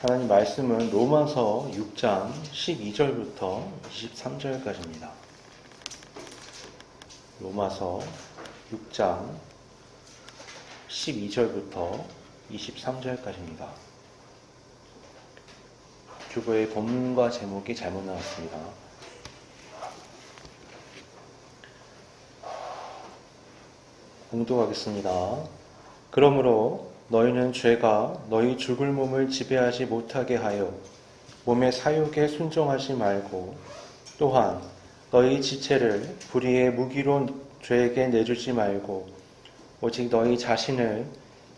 하나님 말씀은 로마서 6장 12절부터 23절까지입니다. 로마서 6장 12절부터 23절까지입니다. 교보의 본문과 제목이 잘못 나왔습니다. 봉독하겠습니다. 그러므로 너희는 죄가 너희 죽을 몸을 지배하지 못하게 하여 몸의 사욕에 순종하지 말고, 또한 너희 지체를 불의의 무기로 죄에게 내주지 말고, 오직 너희 자신을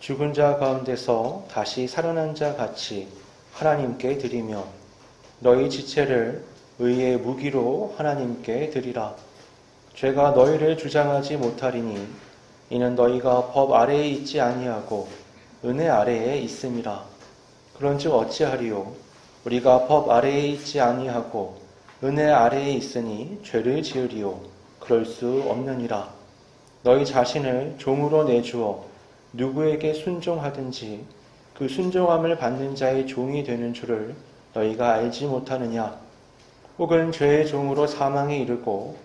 죽은 자 가운데서 다시 살아난 자 같이 하나님께 드리며 너희 지체를 의의 무기로 하나님께 드리라. 죄가 너희를 주장하지 못하리니 이는 너희가 법 아래에 있지 아니하고 은혜 아래에 있음이라. 그런즉 어찌하리요? 우리가 법 아래에 있지 아니하고 은혜 아래에 있으니 죄를 지으리요? 그럴 수 없느니라. 너희 자신을 종으로 내주어 누구에게 순종하든지 그 순종함을 받는 자의 종이 되는 줄을 너희가 알지 못하느냐? 혹은 죄의 종으로 사망에 이르고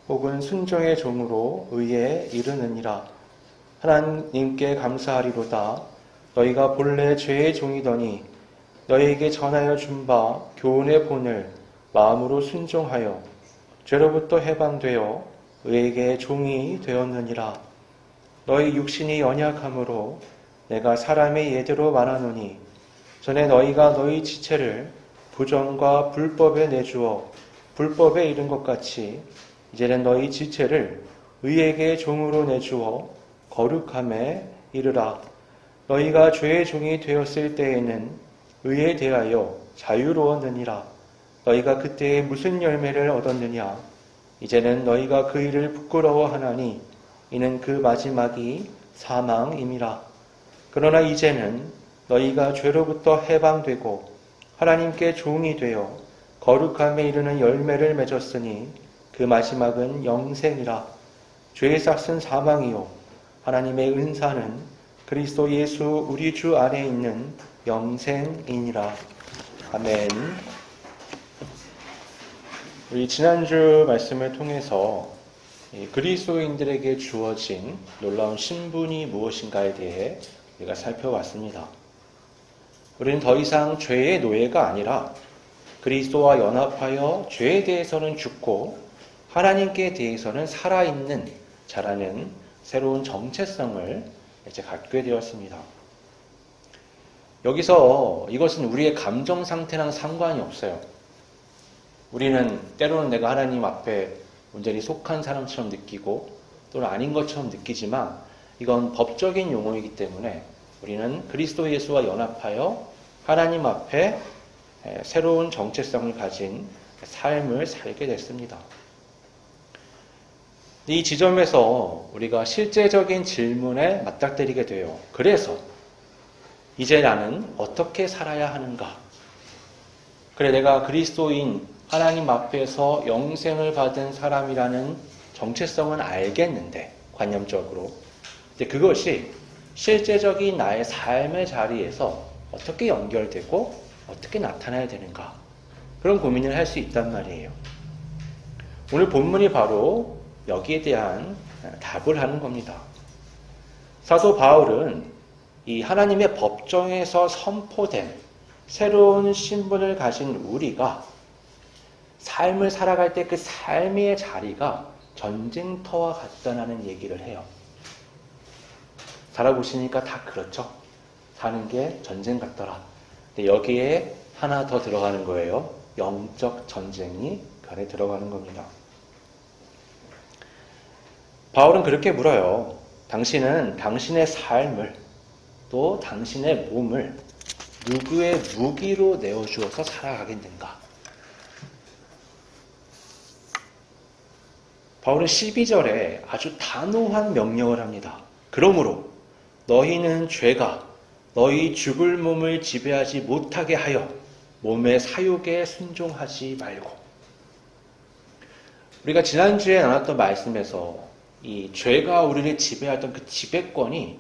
혹은 순종의 종으로 의에 이르느니라. 하나님께 감사하리로다. 너희가 본래 죄의 종이더니 너희에게 전하여 준 바 교훈의 본을 마음으로 순종하여 죄로부터 해방되어 의에게 종이 되었느니라. 너희 육신이 연약함으로 내가 사람의 예대로 말하노니, 전에 너희가 너희 지체를 부정과 불법에 내주어 불법에 이른 것 같이 이제는 너희 지체를 의에게 종으로 내주어 거룩함에 이르라. 너희가 죄의 종이 되었을 때에는 의에 대하여 자유로웠느니라. 너희가 그때에 무슨 열매를 얻었느냐? 이제는 너희가 그 일을 부끄러워하나니 이는 그 마지막이 사망임이라. 그러나 이제는 너희가 죄로부터 해방되고 하나님께 종이 되어 거룩함에 이르는 열매를 맺었으니 그 마지막은 영생이라. 죄의 삭은 사망이요 하나님의 은사는 그리스도 예수 우리 주 안에 있는 영생이니라. 아멘. 우리 지난주 말씀을 통해서 그리스도인들에게 주어진 놀라운 신분이 무엇인가에 대해 우리가 살펴봤습니다. 우리는 더 이상 죄의 노예가 아니라 그리스도와 연합하여 죄에 대해서는 죽고 하나님께 대해서는 살아있는 자라는 새로운 정체성을 이제 갖게 되었습니다. 여기서 이것은 우리의 감정 상태랑 상관이 없어요. 우리는 때로는 내가 하나님 앞에 온전히 속한 사람처럼 느끼고 또는 아닌 것처럼 느끼지만 이건 법적인 용어이기 때문에 우리는 그리스도 예수와 연합하여 하나님 앞에 새로운 정체성을 가진 삶을 살게 됐습니다. 이 지점에서 우리가 실제적인 질문에 맞닥뜨리게 돼요. 그래서 이제 나는 어떻게 살아야 하는가? 그래, 내가 그리스도인 하나님 앞에서 영생을 받은 사람이라는 정체성은 알겠는데, 관념적으로. 근데 그것이 실제적인 나의 삶의 자리에서 어떻게 연결되고 어떻게 나타나야 되는가? 그런 고민을 할 수 있단 말이에요. 오늘 본문이 바로 여기에 대한 답을 하는 겁니다. 사도 바울은 이 하나님의 법정에서 선포된 새로운 신분을 가진 우리가 삶을 살아갈 때 그 삶의 자리가 전쟁터와 같다는 얘기를 해요. 살아보시니까 다 그렇죠. 사는 게 전쟁 같더라. 근데 여기에 하나 더 들어가는 거예요. 영적 전쟁이 그 안에 들어가는 겁니다. 바울은 그렇게 물어요. 당신은 당신의 삶을 또 당신의 몸을 누구의 무기로 내어주어서 살아가겠는가? 바울은 12절에 아주 단호한 명령을 합니다. 그러므로 너희는 죄가 너희 죽을 몸을 지배하지 못하게 하여 몸의 사욕에 순종하지 말고. 우리가 지난주에 나눴던 말씀에서 이 죄가 우리를 지배하던 그 지배권이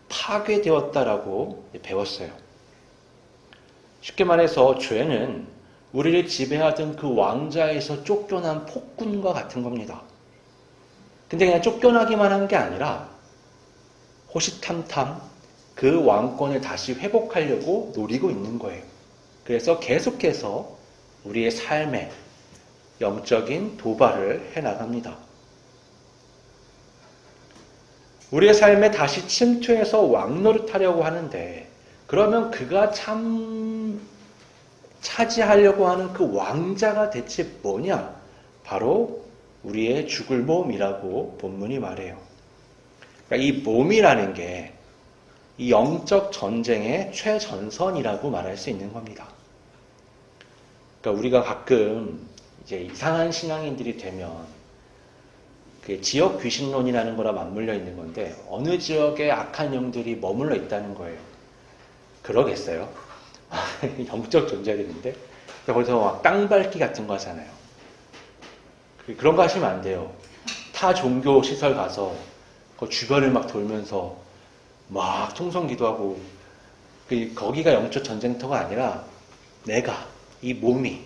파괴되었다라고 배웠어요. 쉽게 말해서 죄는 우리를 지배하던 그 왕자에서 쫓겨난 폭군과 같은 겁니다. 근데 그냥 쫓겨나기만 한 게 아니라 호시탐탐 그 왕권을 다시 회복하려고 노리고 있는 거예요. 그래서 계속해서 우리의 삶에 영적인 도발을 해나갑니다. 우리의 삶에 다시 침투해서 왕노릇하려고 하는데, 그러면 그가 차지하려고 하는 그 왕자가 대체 뭐냐? 바로 우리의 죽을 몸이라고 본문이 말해요. 그러니까 이 몸이라는 게 이 영적 전쟁의 최전선이라고 말할 수 있는 겁니다. 그러니까 우리가 가끔 이제 이상한 신앙인들이 되면 그 지역 귀신론이라는 거랑 맞물려 있는 건데, 어느 지역에 악한 영들이 머물러 있다는 거예요. 그러겠어요? 영적 존재들인데 거기서 막 땅 밟기 같은 거 하잖아요. 그런 거 하시면 안 돼요. 타 종교 시설 가서 그 주변을 막 돌면서 막 통성 기도하고, 거기가 영적 전쟁터가 아니라 내가, 이 몸이,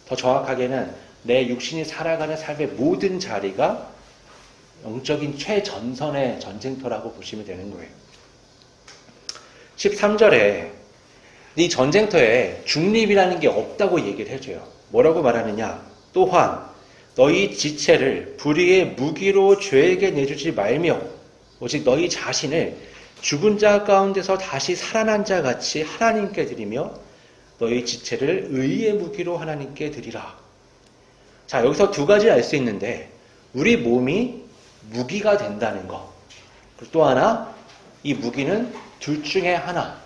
더 정확하게는 내 육신이 살아가는 삶의 모든 자리가 영적인 최전선의 전쟁터라고 보시면 되는 거예요. 13절에 이 전쟁터에 중립이라는 게 없다고 얘기를 해줘요. 뭐라고 말하느냐? 또한 너희 지체를 불의의 무기로 죄에게 내주지 말며 오직 너희 자신을 죽은 자 가운데서 다시 살아난 자 같이 하나님께 드리며 너희 지체를 의의 무기로 하나님께 드리라. 자, 여기서 두 가지를 알 수 있는데, 우리 몸이 무기가 된다는 것, 그리고 또 하나, 이 무기는 둘 중에 하나,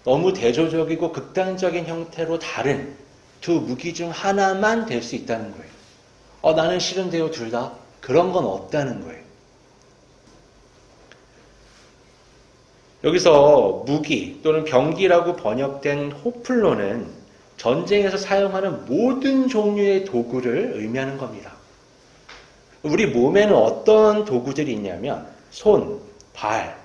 너무 대조적이고 극단적인 형태로 다른 두 무기 중 하나만 될 수 있다는 거예요. 나는 싫은데요, 둘 다? 그런 건 없다는 거예요. 여기서 무기 또는 병기라고 번역된 호플로는 전쟁에서 사용하는 모든 종류의 도구를 의미하는 겁니다. 우리 몸에는 어떤 도구들이 있냐면 손, 발,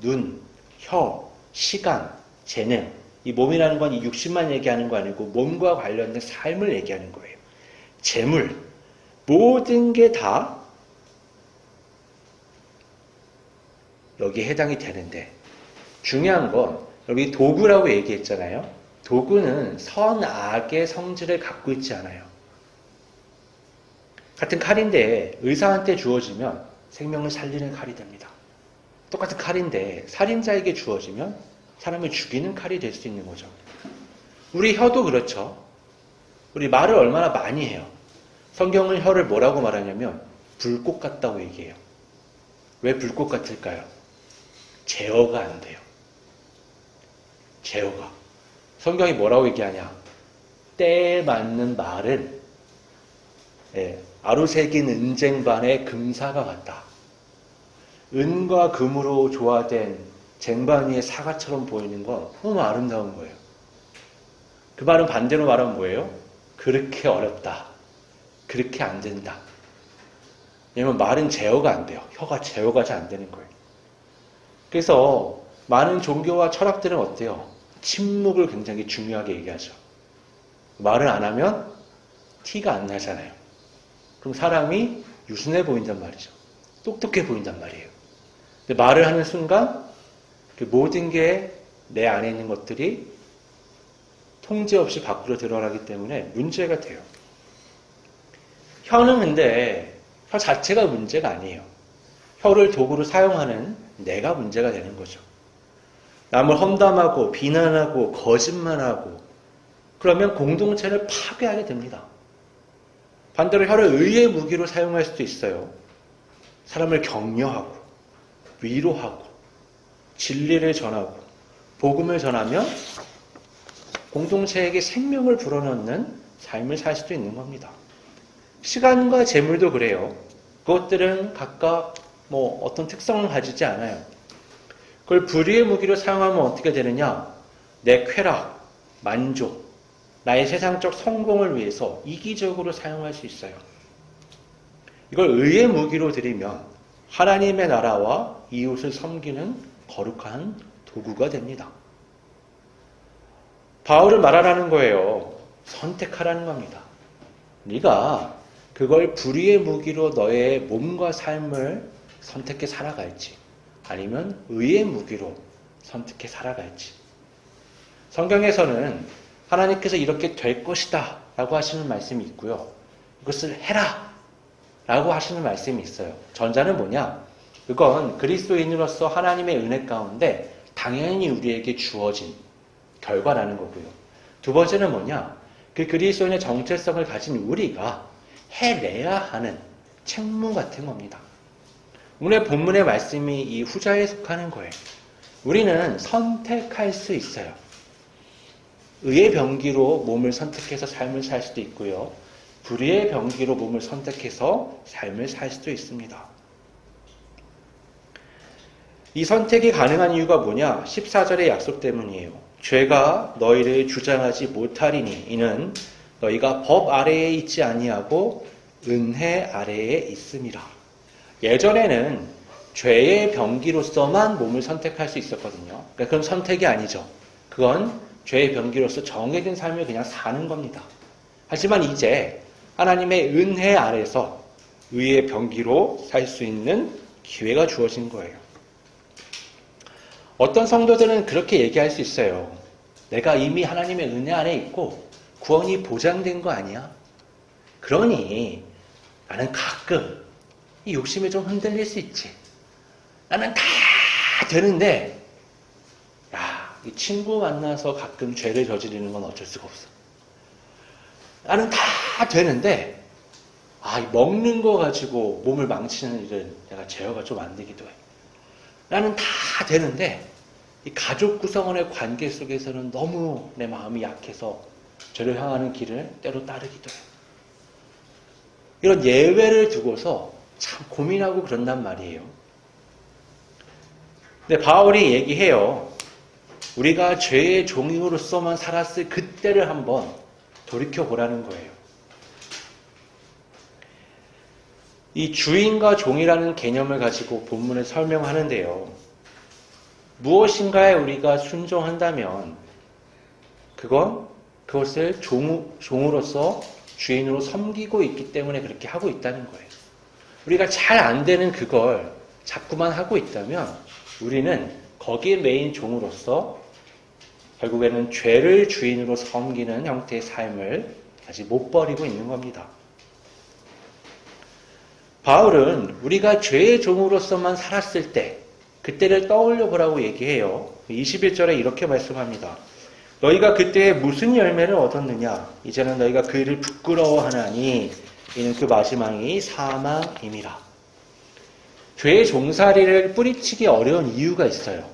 눈, 혀, 시간, 재능. 이 몸이라는 건 이 육신만 얘기하는 거 아니고 몸과 관련된 삶을 얘기하는 거예요. 재물, 모든 게 다 여기에 해당이 되는데, 중요한 건 여기 도구라고 얘기했잖아요. 도구는 선악의 성질을 갖고 있지 않아요. 같은 칼인데 의사한테 주어지면 생명을 살리는 칼이 됩니다. 똑같은 칼인데 살인자에게 주어지면 사람을 죽이는 칼이 될 수 있는 거죠. 우리 혀도 그렇죠. 우리 말을 얼마나 많이 해요. 성경은 혀를 뭐라고 말하냐면 불꽃 같다고 얘기해요. 왜 불꽃 같을까요? 제어가 안 돼요. 제어가. 성경이 뭐라고 얘기하냐? 때에 맞는 말은 아루새긴 은쟁반의 금사가 같다. 은과 금으로 조화된 쟁반 위의 사과처럼 보이는 건 너무 아름다운 거예요. 그 말은 반대로 말하면 뭐예요? 그렇게 어렵다. 그렇게 안 된다. 왜냐면 말은 제어가 안 돼요. 혀가 제어가 잘 안 되는 거예요. 그래서 많은 종교와 철학들은 어때요? 침묵을 굉장히 중요하게 얘기하죠. 말을 안 하면 티가 안 나잖아요. 그럼 사람이 유순해 보인단 말이죠. 똑똑해 보인단 말이에요. 근데 말을 하는 순간 그 모든 게 내 안에 있는 것들이 통제 없이 밖으로 드러나기 때문에 문제가 돼요. 혀는 근데 혀 자체가 문제가 아니에요. 혀를 도구로 사용하는 내가 문제가 되는 거죠. 남을 험담하고 비난하고 거짓말하고 그러면 공동체를 파괴하게 됩니다. 반대로 혀를 의의 무기로 사용할 수도 있어요. 사람을 격려하고 위로하고 진리를 전하고 복음을 전하며 공동체에게 생명을 불어넣는 삶을 살 수도 있는 겁니다. 시간과 재물도 그래요. 그것들은 각각 어떤 특성을 가지지 않아요. 그걸 불의의 무기로 사용하면 어떻게 되느냐? 내 쾌락, 만족, 나의 세상적 성공을 위해서 이기적으로 사용할 수 있어요. 이걸 의의 무기로 드리면 하나님의 나라와 이웃을 섬기는 거룩한 도구가 됩니다. 바울은 말하라는 거예요. 선택하라는 겁니다. 네가 그걸 불의의 무기로 너의 몸과 삶을 선택해 살아갈지 아니면 의의 무기로 선택해 살아갈지. 성경에서는 하나님께서 이렇게 될 것이다 라고 하시는 말씀이 있고요. 이것을 해라 라고 하시는 말씀이 있어요. 전자는 뭐냐? 그건 그리스도인으로서 하나님의 은혜 가운데 당연히 우리에게 주어진 결과라는 거고요. 두 번째는 뭐냐? 그 그리스도인의 정체성을 가진 우리가 해내야 하는 책무 같은 겁니다. 오늘 본문의 말씀이 이 후자에 속하는 거예요. 우리는 선택할 수 있어요. 의의 병기로 몸을 선택해서 삶을 살 수도 있고요. 불의의 병기로 몸을 선택해서 삶을 살 수도 있습니다. 이 선택이 가능한 이유가 뭐냐? 14절의 약속 때문이에요. 죄가 너희를 주장하지 못하리니 이는 너희가 법 아래에 있지 아니하고 은혜 아래에 있음이라. 예전에는 죄의 병기로서만 몸을 선택할 수 있었거든요. 그건 선택이 아니죠. 그건 죄의 병기로서 정해진 삶을 그냥 사는 겁니다. 하지만 이제 하나님의 은혜 아래서 의의 병기로 살 수 있는 기회가 주어진 거예요. 어떤 성도들은 그렇게 얘기할 수 있어요. 내가 이미 하나님의 은혜 안에 있고 구원이 보장된 거 아니야? 그러니 나는 가끔 이 욕심에 좀 흔들릴 수 있지. 나는 다 되는데 이 친구 만나서 가끔 죄를 저지르는 건 어쩔 수가 없어. 나는 다 되는데 먹는 거 가지고 몸을 망치는 일은 내가 제어가 좀 안 되기도 해. 나는 다 되는데 이 가족 구성원의 관계 속에서는 너무 내 마음이 약해서 죄를 향하는 길을 때로 따르기도 해. 이런 예외를 두고서 참 고민하고 그런단 말이에요. 근데 바울이 얘기해요. 우리가 죄의 종이로서만 살았을 그때를 한번 돌이켜보라는 거예요. 이 주인과 종이라는 개념을 가지고 본문을 설명하는데요. 무엇인가에 우리가 순종한다면 그것을 종으로서 주인으로 섬기고 있기 때문에 그렇게 하고 있다는 거예요. 우리가 잘 안 되는 그걸 자꾸만 하고 있다면 우리는 거기에 매인 종으로서 결국에는 죄를 주인으로 섬기는 형태의 삶을 아직 못 버리고 있는 겁니다. 바울은 우리가 죄의 종으로서만 살았을 때 그때를 떠올려 보라고 얘기해요. 21절에 이렇게 말씀합니다. 너희가 그때에 무슨 열매를 얻었느냐? 이제는 너희가 그 일을 부끄러워하나니 이는 그 마지막이 사망임이라. 죄의 종살이를 뿌리치기 어려운 이유가 있어요.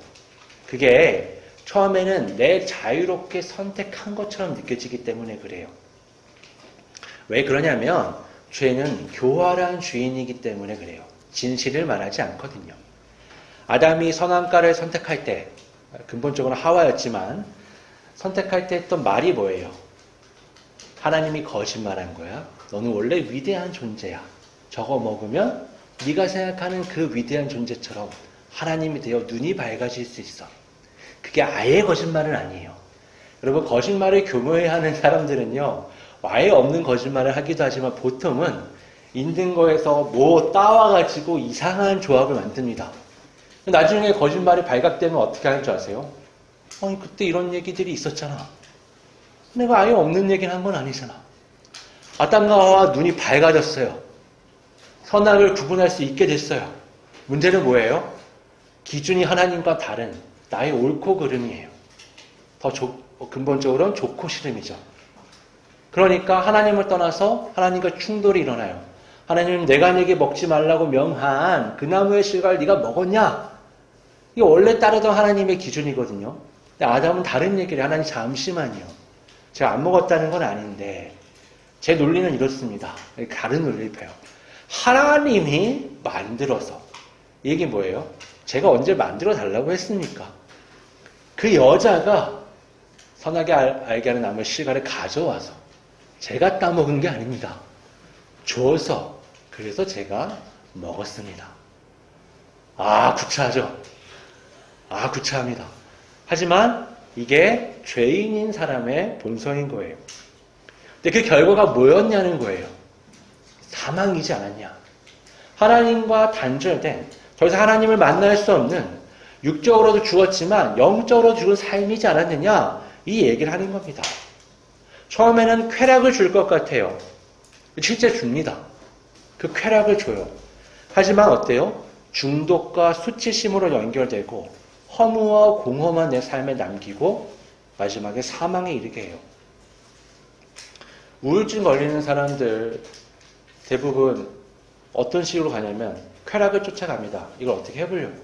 그게 처음에는 내 자유롭게 선택한 것처럼 느껴지기 때문에 그래요. 왜 그러냐면 죄는 교활한 주인이기 때문에 그래요. 진실을 말하지 않거든요. 아담이 선악과를 선택할 때, 근본적으로 하와였지만 선택할 때 했던 말이 뭐예요? 하나님이 거짓말한 거야. 너는 원래 위대한 존재야. 저거 먹으면 네가 생각하는 그 위대한 존재처럼 하나님이 되어 눈이 밝아질 수 있어. 그게 아예 거짓말은 아니에요. 여러분, 거짓말을 교묘해하는 사람들은요, 아예 없는 거짓말을 하기도 하지만 보통은 있는 거에서 뭐 따와가지고 이상한 조합을 만듭니다. 나중에 거짓말이 발각되면 어떻게 하는 줄 아세요? 아니, 그때 이런 얘기들이 있었잖아. 내가 아예 없는 얘기는 한 건 아니잖아. 아담과 하와 눈이 밝아졌어요. 선악을 구분할 수 있게 됐어요. 문제는 뭐예요? 기준이 하나님과 다른 나의 옳고 그름이에요. 근본적으로는 좋고 싫음이죠. 그러니까 하나님을 떠나서 하나님과 충돌이 일어나요. 하나님, 내가 네게 먹지 말라고 명한 그 나무의 실과를 네가 먹었냐? 이게 원래 따르던 하나님의 기준이거든요. 근데 아담은 다른 얘기를 해요. 하나님, 잠시만요. 제가 안 먹었다는 건 아닌데 제 논리는 이렇습니다. 다른 논리를 펴요. 하나님이 만들어서, 이게 뭐예요? 제가 언제 만들어 달라고 했습니까? 그 여자가 선하게 알게 하는 나무의 실과를 가져와서 제가 따먹은 게 아닙니다. 줘서, 그래서 제가 먹었습니다. 구차하죠? 구차합니다. 하지만 이게 죄인인 사람의 본성인 거예요. 근데 그 결과가 뭐였냐는 거예요. 사망이지 않았냐. 하나님과 단절된, 더 이상 하나님을 만날 수 없는, 육적으로도 죽었지만 영적으로 죽은 삶이지 않았느냐, 이 얘기를 하는 겁니다. 처음에는 쾌락을 줄 것 같아요. 실제 줍니다. 그 쾌락을 줘요. 하지만 어때요? 중독과 수치심으로 연결되고 허무와 공허만 내 삶에 남기고 마지막에 사망에 이르게 해요. 우울증 걸리는 사람들 대부분 어떤 식으로 가냐면 쾌락을 쫓아갑니다. 이걸 어떻게 해보려고.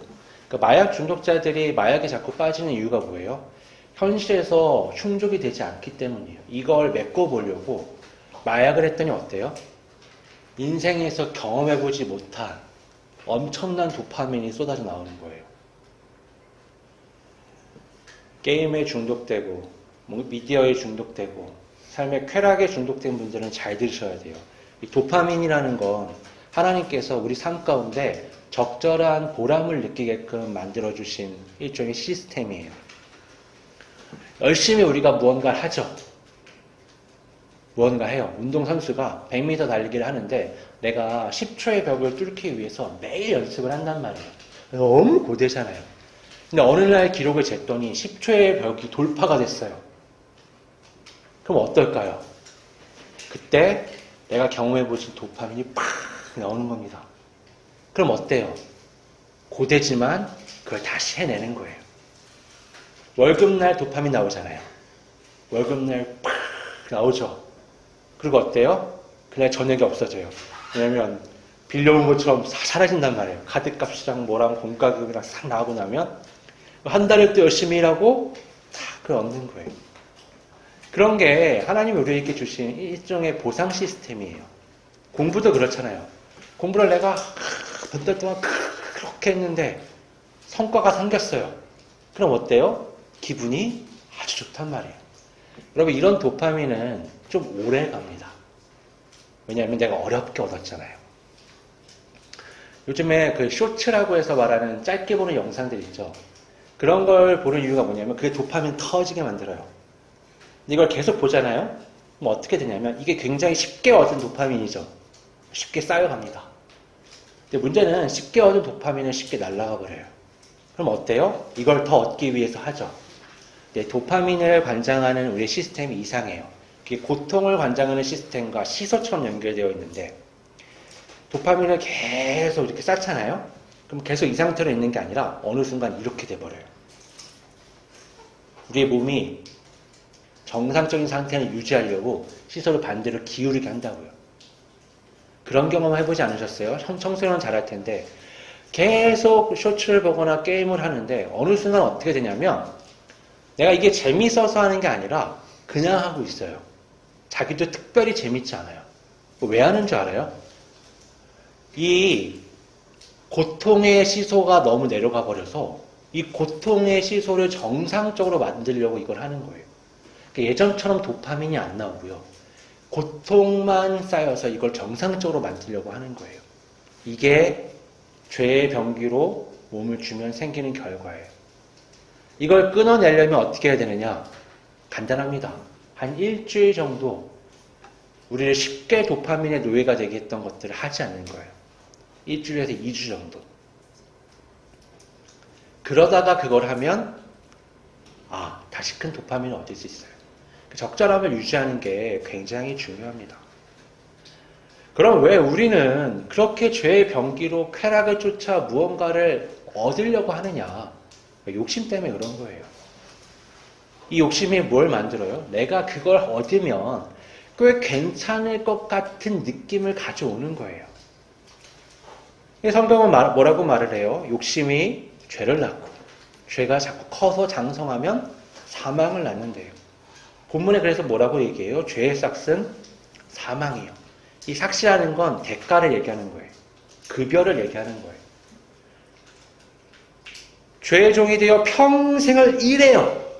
그러니까 마약 중독자들이 마약에 자꾸 빠지는 이유가 뭐예요? 현실에서 충족이 되지 않기 때문이에요. 이걸 메꿔보려고 마약을 했더니 어때요? 인생에서 경험해보지 못한 엄청난 도파민이 쏟아져 나오는 거예요. 게임에 중독되고 미디어에 중독되고 삶의 쾌락에 중독된 분들은 잘 들으셔야 돼요. 이 도파민이라는 건 하나님께서 우리 삶 가운데 적절한 보람을 느끼게끔 만들어주신 일종의 시스템이에요. 열심히 우리가 무언가를 하죠. 무언가 해요. 운동선수가 100m 달리기를 하는데 내가 10초의 벽을 뚫기 위해서 매일 연습을 한단 말이에요. 너무 고되잖아요. 근데 어느 날 기록을 쟀더니 10초의 벽이 돌파가 됐어요. 그럼 어떨까요? 그때 내가 경험해보신 도파민이 팍 나오는 겁니다. 그럼 어때요? 고되지만 그걸 다시 해내는 거예요. 월급날 도파민 나오잖아요. 월급날 팍 나오죠. 그리고 어때요? 그날 저녁이 없어져요. 왜냐면 빌려온 것처럼 사라진단 말이에요. 카드값이랑 뭐랑 공과금이랑 싹 나오고 나면 한 달을 또 열심히 일하고 다 그걸 얻는 거예요. 그런 게 하나님이 우리에게 주신 일종의 보상 시스템이에요. 공부도 그렇잖아요. 공부를 내가 몇 달 동안 그렇게 했는데 성과가 생겼어요. 그럼 어때요? 기분이 아주 좋단 말이에요. 여러분 이런 도파민은 좀 오래 갑니다. 왜냐하면 내가 어렵게 얻었잖아요. 요즘에 그 쇼츠라고 해서 말하는 짧게 보는 영상들 있죠. 그런 걸 보는 이유가 뭐냐면 그게 도파민 터지게 만들어요. 근데 이걸 계속 보잖아요. 그럼 어떻게 되냐면 이게 굉장히 쉽게 얻은 도파민이죠. 쉽게 쌓여갑니다. 근데 문제는 쉽게 얻은 도파민은 쉽게 날아가 버려요. 그럼 어때요? 이걸 더 얻기 위해서 하죠. 네, 도파민을 관장하는 우리의 시스템이 이상해요. 그게 고통을 관장하는 시스템과 시소처럼 연결되어 있는데 도파민을 계속 이렇게 쌓잖아요. 그럼 계속 이 상태로 있는 게 아니라 어느 순간 이렇게 돼버려요. 우리의 몸이 정상적인 상태를 유지하려고 시소를 반대로 기울이게 한다고요. 그런 경험 해보지 않으셨어요? 청소년은 잘할 텐데 계속 쇼츠를 보거나 게임을 하는데 어느 순간 어떻게 되냐면 내가 이게 재밌어서 하는 게 아니라 그냥 하고 있어요. 자기도 특별히 재밌지 않아요. 왜 하는 줄 알아요? 이 고통의 시소가 너무 내려가 버려서 이 고통의 시소를 정상적으로 만들려고 이걸 하는 거예요. 그러니까 예전처럼 도파민이 안 나오고요. 고통만 쌓여서 이걸 정상적으로 만들려고 하는 거예요. 이게 죄의 병기로 몸을 주면 생기는 결과예요. 이걸 끊어내려면 어떻게 해야 되느냐? 간단합니다. 한 일주일 정도 우리를 쉽게 도파민의 노예가 되게 했던 것들을 하지 않는 거예요. 일주일에서 2주 정도. 그러다가 그걸 하면 다시 큰 도파민을 얻을 수 있어요. 적절함을 유지하는 게 굉장히 중요합니다. 그럼 왜 우리는 그렇게 죄의 병기로 쾌락을 쫓아 무언가를 얻으려고 하느냐? 욕심 때문에 그런 거예요. 이 욕심이 뭘 만들어요? 내가 그걸 얻으면 꽤 괜찮을 것 같은 느낌을 가져오는 거예요. 성경은 뭐라고 말을 해요? 욕심이 죄를 낳고 죄가 자꾸 커서 장성하면 사망을 낳는데요. 본문에 그래서 뭐라고 얘기해요? 죄의 삭은 사망이에요. 이 삭이라는 건 대가를 얘기하는 거예요. 급여를 얘기하는 거예요. 죄의 종이 되어 평생을 일해요.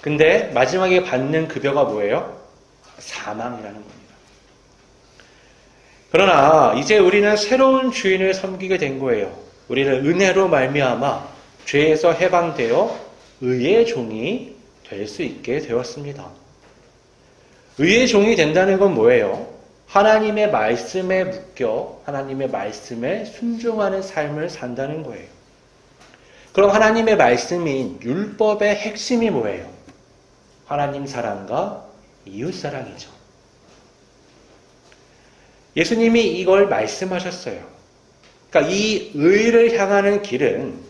근데 마지막에 받는 급여가 뭐예요? 사망이라는 겁니다. 그러나 이제 우리는 새로운 주인을 섬기게 된 거예요. 우리는 은혜로 말미암아 죄에서 해방되어 의의 종이 될 수 있게 되었습니다. 의의 종이 된다는 건 뭐예요? 하나님의 말씀에 묶여 하나님의 말씀에 순종하는 삶을 산다는 거예요. 그럼 하나님의 말씀인 율법의 핵심이 뭐예요? 하나님 사랑과 이웃 사랑이죠. 예수님이 이걸 말씀하셨어요. 그러니까 이 의를 향하는 길은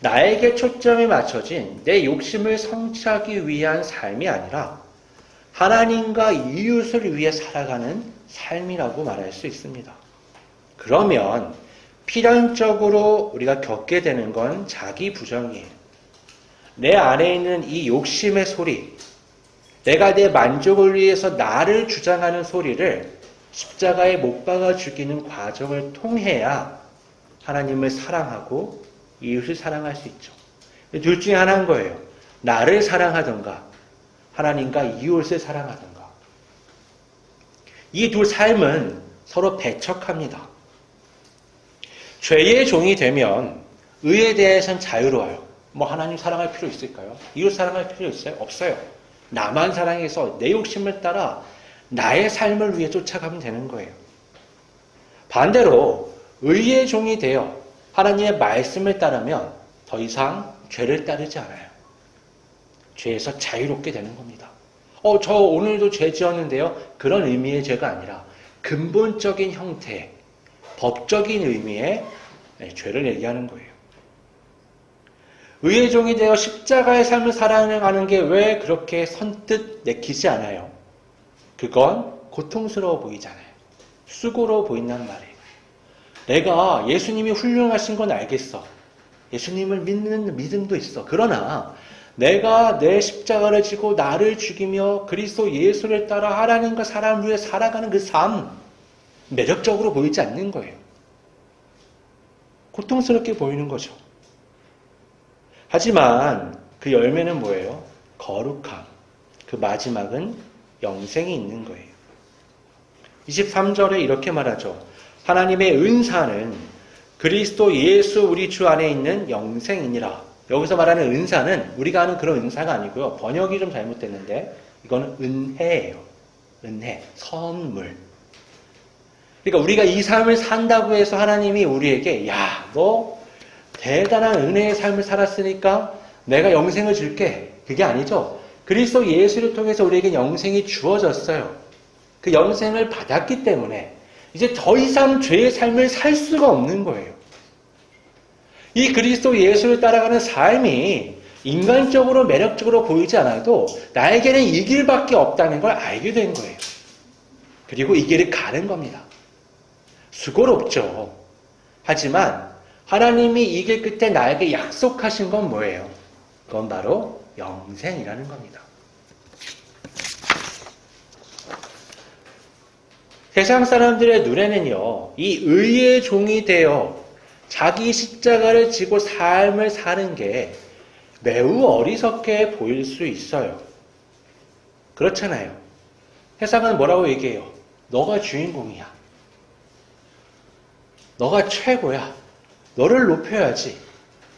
나에게 초점이 맞춰진 내 욕심을 성취하기 위한 삶이 아니라 하나님과 이웃을 위해 살아가는 삶이라고 말할 수 있습니다. 그러면 필연적으로 우리가 겪게 되는 건 자기 부정이에요. 내 안에 있는 이 욕심의 소리, 내가 내 만족을 위해서 나를 주장하는 소리를 십자가에 못 박아 죽이는 과정을 통해야 하나님을 사랑하고 이웃을 사랑할 수 있죠. 둘 중에 하나인 거예요. 나를 사랑하던가 하나님과 이웃을 사랑하던가. 이 두 삶은 서로 배척합니다. 죄의 종이 되면 의에 대해서는 자유로워요. 뭐 하나님 사랑할 필요 있을까요? 이웃 사랑할 필요 있어요? 없어요. 나만 사랑해서 내 욕심을 따라 나의 삶을 위해 쫓아가면 되는 거예요. 반대로 의의 종이 되어 하나님의 말씀을 따르면 더 이상 죄를 따르지 않아요. 죄에서 자유롭게 되는 겁니다. 저 오늘도 죄 지었는데요. 그런 의미의 죄가 아니라 근본적인 형태, 법적인 의미의 죄를 얘기하는 거예요. 의의 종이 되어 십자가의 삶을 살아가는 게 왜 그렇게 선뜻 내키지 않아요? 그건 고통스러워 보이잖아요. 수고로 보인단 말이에요. 내가 예수님이 훌륭하신 건 알겠어. 예수님을 믿는 믿음도 있어. 그러나 내가 내 십자가를 지고 나를 죽이며 그리스도 예수를 따라 하나님과 사람을 위해 살아가는 그 삶, 매력적으로 보이지 않는 거예요. 고통스럽게 보이는 거죠. 하지만 그 열매는 뭐예요? 거룩함. 그 마지막은 영생이 있는 거예요. 23절에 이렇게 말하죠. 하나님의 은사는 그리스도 예수 우리 주 안에 있는 영생이니라. 여기서 말하는 은사는 우리가 아는 그런 은사가 아니고요. 번역이 좀 잘못됐는데 이거는 은혜예요. 은혜, 선물. 그러니까 우리가 이 삶을 산다고 해서 하나님이 우리에게 야, 너 대단한 은혜의 삶을 살았으니까 내가 영생을 줄게. 그게 아니죠. 그리스도 예수를 통해서 우리에게 영생이 주어졌어요. 그 영생을 받았기 때문에 이제 더 이상 죄의 삶을 살 수가 없는 거예요. 이 그리스도 예수를 따라가는 삶이 인간적으로 매력적으로 보이지 않아도 나에게는 이 길밖에 없다는 걸 알게 된 거예요. 그리고 이 길을 가는 겁니다. 수고롭죠. 하지만 하나님이 이 길 끝에 나에게 약속하신 건 뭐예요? 그건 바로 영생이라는 겁니다. 세상 사람들의 눈에는요, 이 의의 종이 되어 자기 십자가를 지고 삶을 사는 게 매우 어리석게 보일 수 있어요. 그렇잖아요. 세상은 뭐라고 얘기해요? 너가 주인공이야. 너가 최고야. 너를 높여야지.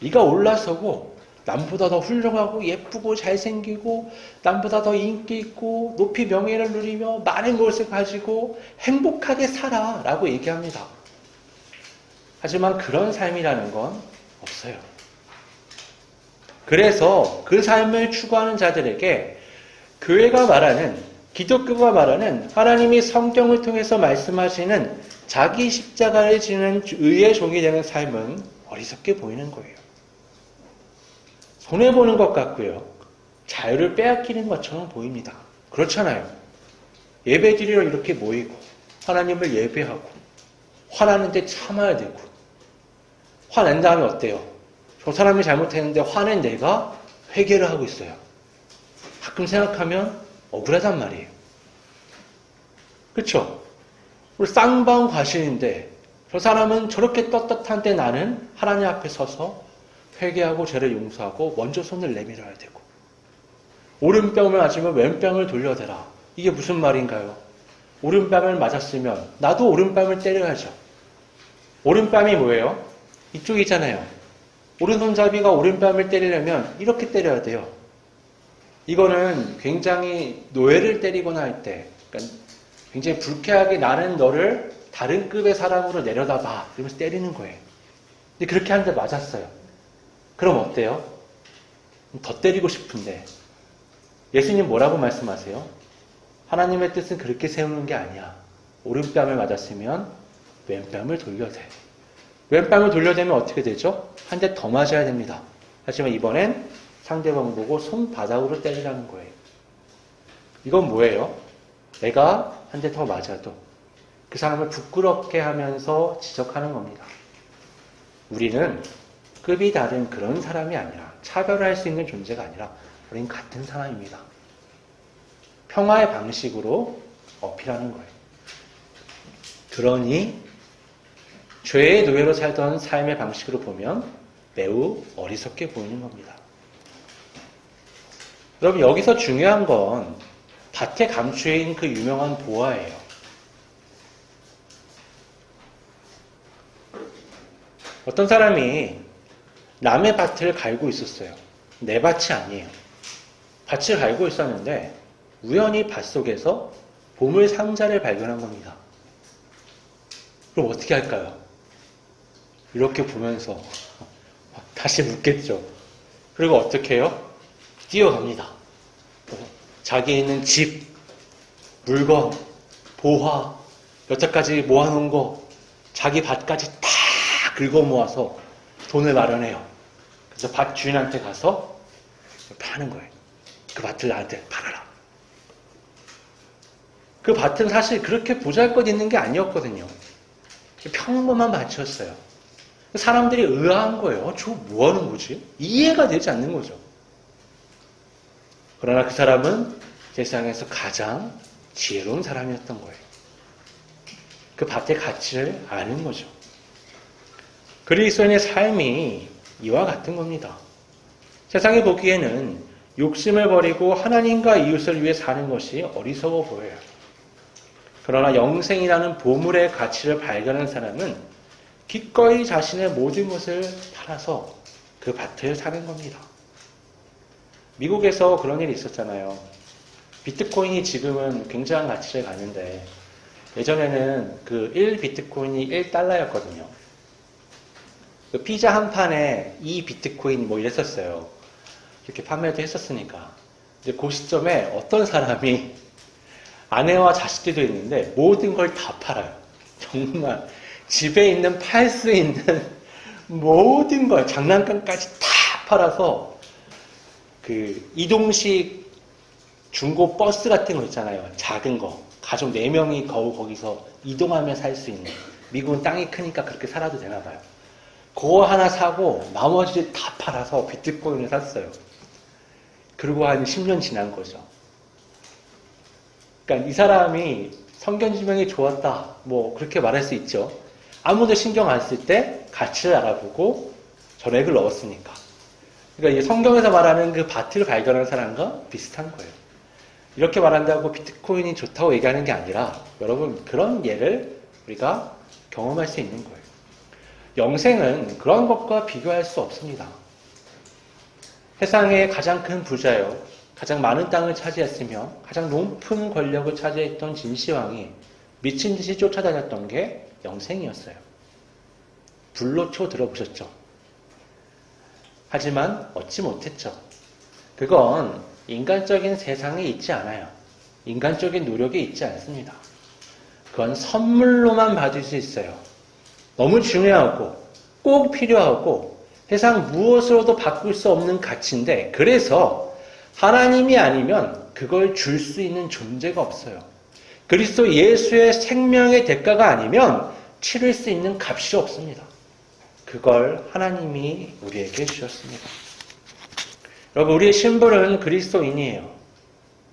네가 올라서고 남보다 더 훌륭하고 예쁘고 잘생기고 남보다 더 인기 있고 높이 명예를 누리며 많은 것을 가지고 행복하게 살아 라고 얘기합니다. 하지만 그런 삶이라는 건 없어요. 그래서 그 삶을 추구하는 자들에게 교회가 말하는, 기독교가 말하는 하나님이 성경을 통해서 말씀하시는 자기 십자가를 지는 의의 종이 되는 삶은 어리석게 보이는 거예요. 손해보는 것 같고요. 자유를 빼앗기는 것처럼 보입니다. 그렇잖아요. 예배 드리러 이렇게 모이고 하나님을 예배하고 화나는데 참아야 되고 화낸 다음에 어때요? 저 사람이 잘못했는데 화낸 내가 회개를 하고 있어요. 가끔 생각하면 억울하단 말이에요. 그렇죠? 우리 쌍방 과신인데 저 사람은 저렇게 떳떳한데 나는 하나님 앞에 서서 회개하고 죄를 용서하고 먼저 손을 내밀어야 되고 오른뺨을 맞으면 왼뺨을 돌려대라. 이게 무슨 말인가요? 오른뺨을 맞았으면 나도 오른뺨을 때려야죠. 오른뺨이 뭐예요? 이쪽이잖아요. 오른손잡이가 오른뺨을 때리려면 이렇게 때려야 돼요. 이거는 굉장히 노예를 때리거나 할 때, 그러니까 굉장히 불쾌하게 나는 너를 다른 급의 사람으로 내려다봐. 이러면서 때리는 거예요. 근데 그렇게 하는데 맞았어요. 그럼 어때요? 더 때리고 싶은데. 예수님 뭐라고 말씀하세요? 하나님의 뜻은 그렇게 세우는 게 아니야. 오른뺨을 맞았으면 왼뺨을 돌려대. 왼뺨을 돌려대면 어떻게 되죠? 한 대 더 맞아야 됩니다. 하지만 이번엔 상대방 보고 손바닥으로 때리라는 거예요. 이건 뭐예요? 내가 한 대 더 맞아도 그 사람을 부끄럽게 하면서 지적하는 겁니다. 우리는 급이 다른 그런 사람이 아니라, 차별할 수 있는 존재가 아니라 우리는 같은 사람입니다. 평화의 방식으로 어필하는 거예요. 그러니 죄의 노예로 살던 삶의 방식으로 보면 매우 어리석게 보이는 겁니다. 여러분, 여기서 중요한 건 밭의 감추인 그 유명한 보화예요. 어떤 사람이 남의 밭을 갈고 있었어요. 내 밭이 아니에요. 밭을 갈고 있었는데 우연히 밭 속에서 보물 상자를 발견한 겁니다. 그럼 어떻게 할까요? 이렇게 보면서 다시 묻겠죠. 그리고 어떻게 해요? 뛰어갑니다. 자기 있는 집, 물건, 보화, 여태까지 모아놓은 거, 자기 밭까지 다 긁어 모아서 돈을 마련해요. 그래서 밭 주인한테 가서 파는 거예요. 그 밭을 나한테 팔아라. 그 밭은 사실 그렇게 보잘것 있는 게 아니었거든요. 평범한 밭이었어요. 사람들이 의아한 거예요. 저 뭐 하는 거지? 이해가 되지 않는 거죠. 그러나 그 사람은 세상에서 가장 지혜로운 사람이었던 거예요. 그 밭의 가치를 아는 거죠. 그리스도인의 삶이 이와 같은 겁니다. 세상에 보기에는 욕심을 버리고 하나님과 이웃을 위해 사는 것이 어리석어 보여요. 그러나 영생이라는 보물의 가치를 발견한 사람은 기꺼이 자신의 모든 것을 팔아서 그 밭을 사는 겁니다. 미국에서 그런 일이 있었잖아요. 비트코인이 지금은 굉장한 가치를 가는데 예전에는 그 1비트코인이 1달러였거든요. 그 피자 한 판에 2비트코인 뭐 이랬었어요. 이렇게 판매도 했었으니까. 근데 그 시점에 어떤 사람이 아내와 자식들도 있는데 모든 걸 다 팔아요. 정말 집에 있는 팔 수 있는 모든 걸, 장난감까지 다 팔아서 그 이동식 중고 버스 같은 거 있잖아요. 작은 거. 가족 4명이 겨우 거기서 이동하며 살 수 있는. 미국은 땅이 크니까 그렇게 살아도 되나 봐요. 그거 하나 사고 나머지 다 팔아서 비트코인을 샀어요. 그리고 한 10년 지난 거죠. 그러니까 이 사람이 성견지명이 좋았다. 뭐 그렇게 말할 수 있죠. 아무도 신경 안 쓸 때 가치를 알아보고 전액을 넣었으니까. 그러니까 이 성경에서 말하는 그 밭을 발견한 사람과 비슷한 거예요. 이렇게 말한다고 비트코인이 좋다고 얘기하는 게 아니라 여러분 그런 예를 우리가 경험할 수 있는 거예요. 영생은 그런 것과 비교할 수 없습니다. 세상의 가장 큰 부자요, 가장 많은 땅을 차지했으며 가장 높은 권력을 차지했던 진시황이 미친 듯이 쫓아다녔던 게 영생이었어요. 불로초 들어보셨죠? 하지만 얻지 못했죠. 그건 인간적인 세상에 있지 않아요. 인간적인 노력에 있지 않습니다. 그건 선물로만 받을 수 있어요. 너무 중요하고 꼭 필요하고 세상 무엇으로도 바꿀 수 없는 가치인데, 그래서 하나님이 아니면 그걸 줄 수 있는 존재가 없어요. 그리스도 예수의 생명의 대가가 아니면 치를 수 있는 값이 없습니다. 그걸 하나님이 우리에게 주셨습니다. 여러분, 우리의 신분은 그리스도인이에요.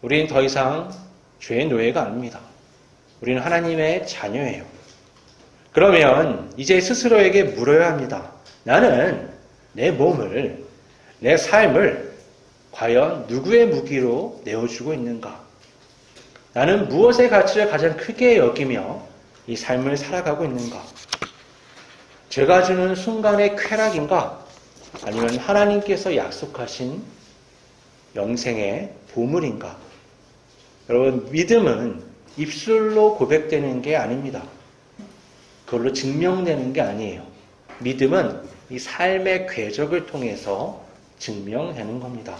우리는 더 이상 죄의 노예가 아닙니다. 우리는 하나님의 자녀예요. 그러면 이제 스스로에게 물어야 합니다. 나는 내 몸을, 내 삶을 과연 누구의 무기로 내어주고 있는가? 나는 무엇의 가치를 가장 크게 여기며 이 삶을 살아가고 있는가? 제가 주는 순간의 쾌락인가? 아니면 하나님께서 약속하신 영생의 보물인가? 여러분, 믿음은 입술로 고백되는 게 아닙니다. 그걸로 증명되는 게 아니에요. 믿음은 이 삶의 궤적을 통해서 증명되는 겁니다.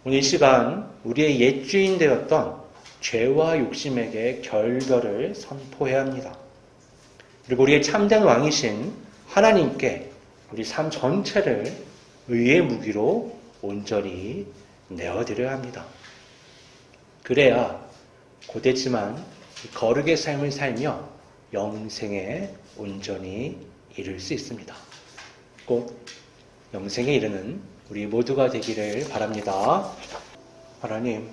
오늘 이 시간 우리의 옛주인 되었던 죄와 욕심에게 결별을 선포해야 합니다. 그리고 우리의 참된 왕이신 하나님께 우리 삶 전체를 의의 무기로 온전히 내어드려야 합니다. 그래야 고되지만 거룩의 삶을 살며 영생에 온전히 이룰 수 있습니다. 꼭 영생에 이르는 우리 모두가 되기를 바랍니다. 하나님,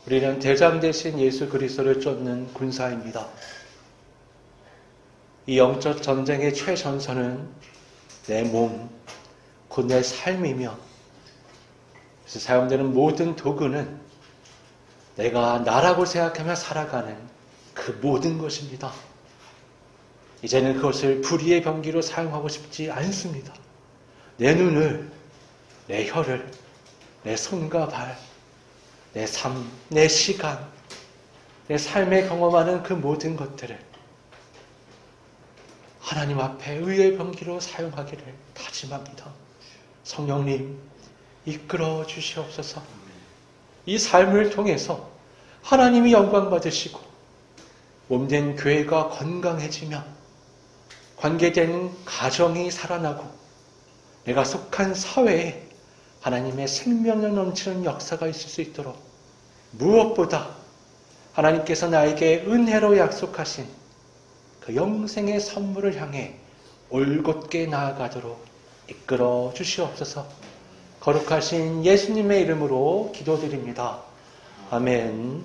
우리는 대장 되신 예수 그리스도를 쫓는 군사입니다. 이 영적 전쟁의 최전선은 내 몸, 곧 내 삶이며, 그래서 사용되는 모든 도구는 내가 나라고 생각하며 살아가는 그 모든 것입니다. 이제는 그것을 불의의 병기로 사용하고 싶지 않습니다. 내 눈을, 내 혀를, 내 손과 발, 내 삶, 내 시간, 내 삶에 경험하는 그 모든 것들을 하나님 앞에 의의 병기로 사용하기를 다짐합니다. 성령님, 이끌어 주시옵소서. 이 삶을 통해서 하나님이 영광 받으시고 몸된 교회가 건강해지며 관계된 가정이 살아나고 내가 속한 사회에 하나님의 생명력 넘치는 역사가 있을 수 있도록 무엇보다 하나님께서 나에게 은혜로 약속하신 그 영생의 선물을 향해 올곧게 나아가도록 이끌어 주시옵소서. 거룩하신 예수님의 이름으로 기도드립니다. 아멘.